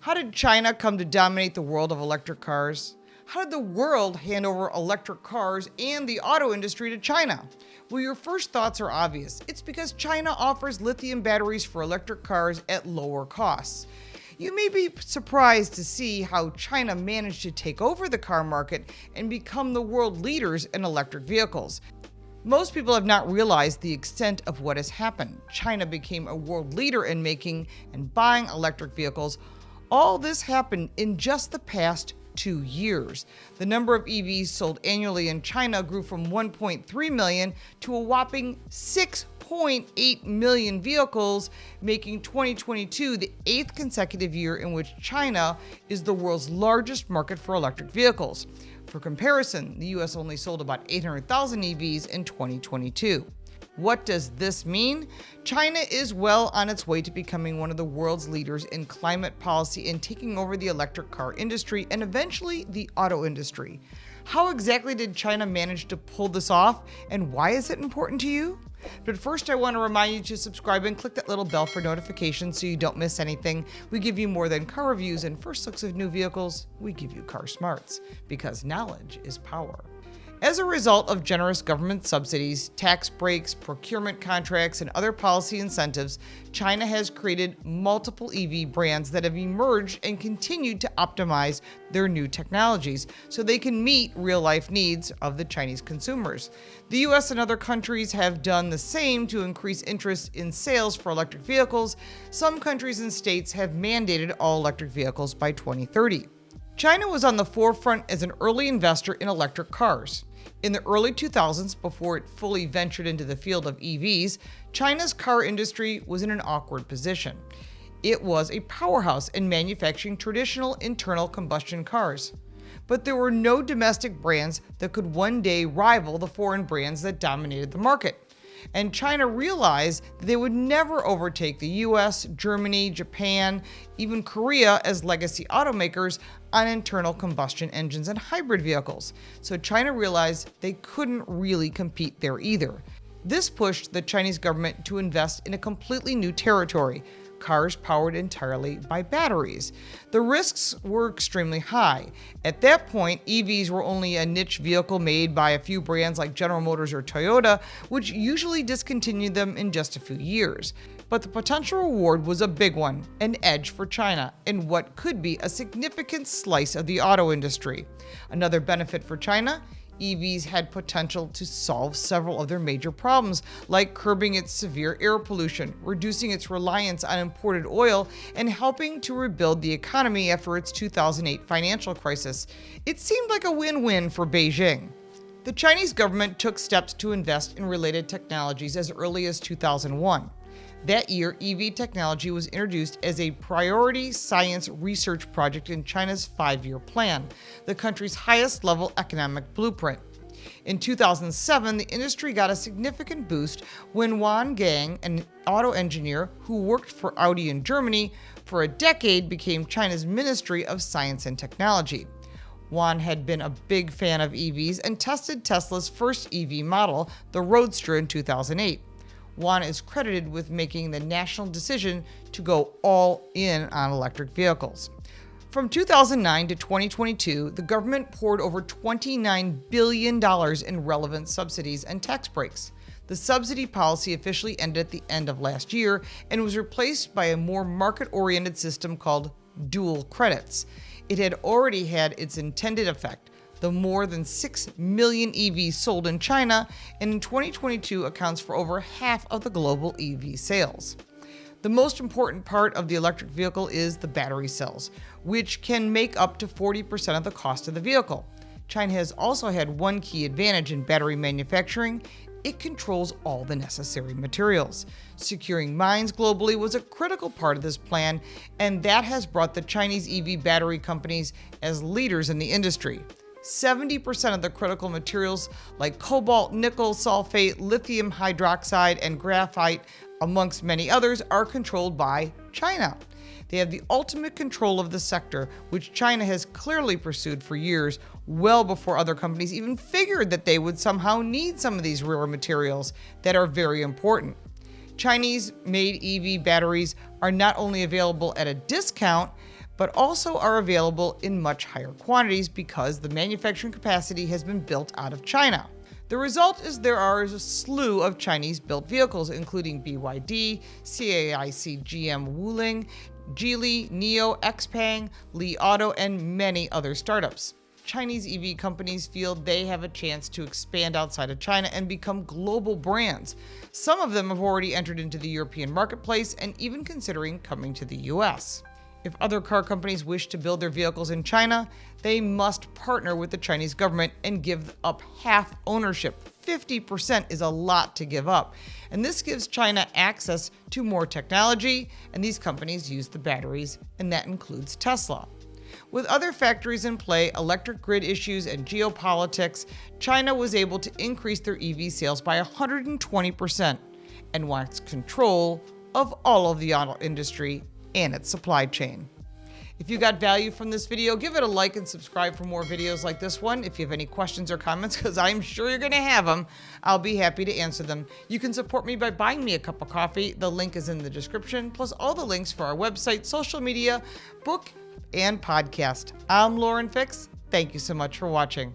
How did China come to dominate the world of electric cars? How did the world hand over electric cars and the auto industry to China? Well, your first thoughts are obvious. It's because China offers lithium batteries for electric cars at lower costs. You may be surprised to see how China managed to take over the car market and become the world leaders in electric vehicles. Most people have not realized the extent of what has happened. China became a world leader in making and buying electric vehicles. All this happened in just the past 2 years. The number of EVs sold annually in China grew from 1.3 million to a whopping 6.8 million vehicles, making 2022 the 8th consecutive year in which China is the world's largest market for electric vehicles. For comparison, the US only sold about 800,000 EVs in 2022. What does this mean? China is well on its way to becoming one of the world's leaders in climate policy and taking over the electric car industry and eventually the auto industry. How exactly did China manage to pull this off, and why is it important to you? But first, I want to remind you to subscribe and click that little bell for notifications so you don't miss anything. We give you more than car reviews and first looks of new vehicles. We give you car smarts, because knowledge is power. As a result of generous government subsidies, tax breaks, procurement contracts, and other policy incentives, China has created multiple EV brands that have emerged and continued to optimize their new technologies so they can meet real-life needs of the Chinese consumers. The US and other countries have done the same to increase interest in sales for electric vehicles. Some countries and states have mandated all electric vehicles by 2030. China was on the forefront as an early investor in electric cars. In the early 2000s, before it fully ventured into the field of EVs, China's car industry was in an awkward position. It was a powerhouse in manufacturing traditional internal combustion cars. But there were no domestic brands that could one day rival the foreign brands that dominated the market. And China realized that they would never overtake the US, Germany, Japan, even Korea as legacy automakers on internal combustion engines and hybrid vehicles. So China realized they couldn't really compete there either. This pushed the Chinese government to invest in a completely new territory: cars powered entirely by batteries. The risks were extremely high. At that point, EVs were only a niche vehicle made by a few brands like General Motors or Toyota, which usually discontinued them in just a few years. But the potential reward was a big one, an edge for China, in what could be a significant slice of the auto industry. Another benefit for China: EVs had potential to solve several of their major problems, like curbing its severe air pollution, reducing its reliance on imported oil, and helping to rebuild the economy after its 2008 financial crisis. It seemed like a win-win for Beijing. The Chinese government took steps to invest in related technologies as early as 2001. That year, EV technology was introduced as a priority science research project in China's 5-year plan, the country's highest-level economic blueprint. In 2007, the industry got a significant boost when Wan Gang, an auto engineer who worked for Audi in Germany for a decade, became China's Ministry of Science and Technology. Wan had been a big fan of EVs and tested Tesla's first EV model, the Roadster, in 2008. Wan is credited with making the national decision to go all in on electric vehicles. From 2009 to 2022, the government poured over $29 billion in relevant subsidies and tax breaks. The subsidy policy officially ended at the end of last year and was replaced by a more market-oriented system called dual credits. It had already had its intended effect. The more than 6 million EVs sold in China, and in 2022 accounts for over half of the global EV sales. The most important part of the electric vehicle is the battery cells, which can make up to 40% of the cost of the vehicle. China has also had one key advantage in battery manufacturing: it controls all the necessary materials. Securing mines globally was a critical part of this plan, and that has brought the Chinese EV battery companies as leaders in the industry. 70% of the critical materials like cobalt, nickel, sulfate, lithium hydroxide, and graphite, amongst many others, are controlled by China. They have the ultimate control of the sector, which China has clearly pursued for years, well before other companies even figured that they would somehow need some of these rare materials that are very important. Chinese-made EV batteries are not only available at a discount, but also are available in much higher quantities because the manufacturing capacity has been built out of China. The result is there are a slew of Chinese-built vehicles, including BYD, CAIC GM Wuling, Geely, NIO, XPeng, Li Auto, and many other startups. Chinese EV companies feel they have a chance to expand outside of China and become global brands. Some of them have already entered into the European marketplace and even considering coming to the US. If other car companies wish to build their vehicles in China, they must partner with the Chinese government and give up half ownership. 50% is a lot to give up. And this gives China access to more technology, and these companies use the batteries, and that includes Tesla. With other factories in play, electric grid issues, and geopolitics, China was able to increase their EV sales by 120% and wants control of all of the auto industry and its supply chain. If you got value from this video, give it a like and subscribe for more videos like this one. If you have any questions or comments, because I'm sure you're going to have them, I'll be happy to answer them. You can support me by buying me a cup of coffee. The link is in the description, plus all the links for our website, social media, book, and podcast. I'm Lauren Fix. Thank you so much for watching.